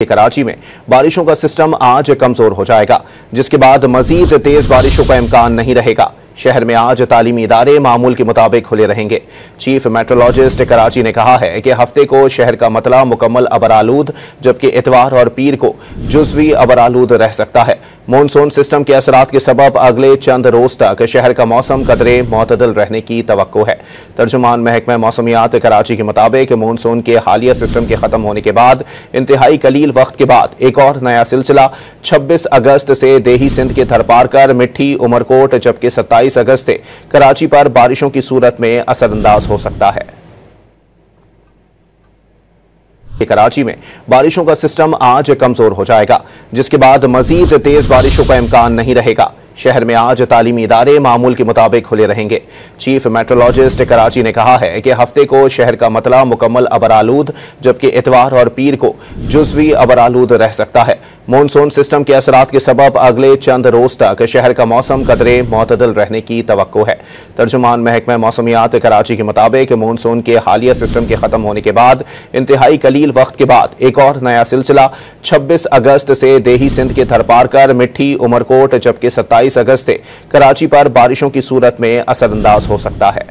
कराची में बारिशों का सिस्टम आज कमजोर हो जाएगा, जिसके बाद मजीद तेज बारिशों का इम्कान नहीं रहेगा। शहर में आज तालीमी इदारे मामूल के मुताबिक खुले रहेंगे। चीफ मेट्रोलॉजिस्ट कराची ने कहा है कि हफ्ते को शहर का मतला मुकम्मल अबरालूद, जबकि इतवार और पीर को जुज़वी अबरालूद रह सकता है। मानसून सिस्टम के असरात के सबब अगले चंद रोज तक शहर का मौसम कदरे मोतदल रहने की तवक्को है। तर्जुमान महकमा मौसमियात कराची के मुताबिक मानसून के हालिया सिस्टम के खत्म होने के बाद इंतहाई कलील वक्त के बाद एक और नया सिलसिला 26 अगस्त से देही सिंध के थरपारकर, मिट्टी, उमरकोट, जबकि 27 अगस्त से कराची पर बारिशों की सूरत में असरअंदाज हो सकता है। कराची में बारिशों का सिस्टम आज कमजोर हो जाएगा, जिसके बाद मजीद तेज बारिशों का इम्कान नहीं रहेगा। शहर में आज तालीमी इदारे मामूल के मुताबिक खुले रहेंगे। चीफ मेट्रोलॉजिस्ट कराची ने कहा है कि हफ्ते को शहर का मतला मुकम्मल अबरालूद, जबकि इतवार और पीर को जुज़वी अबरालूद रह सकता है। मानसून सिस्टम के असरात के सबब अगले चंद रोज तक शहर का मौसम कदरे मोतदल रहने की तवक्को है। तर्जुमान महकमा मौसमियात कराची के मुताबिक मानसून के हालिया सिस्टम के खत्म होने के बाद इंतहाई कलील वक्त के बाद एक और नया सिलसिला 26 अगस्त से देही सिंध के थरपारकर, मिट्टी, उमरकोट, जबकि 27 अगस्त से कराची पर बारिशों की सूरत में असरअंदाज हो सकता है।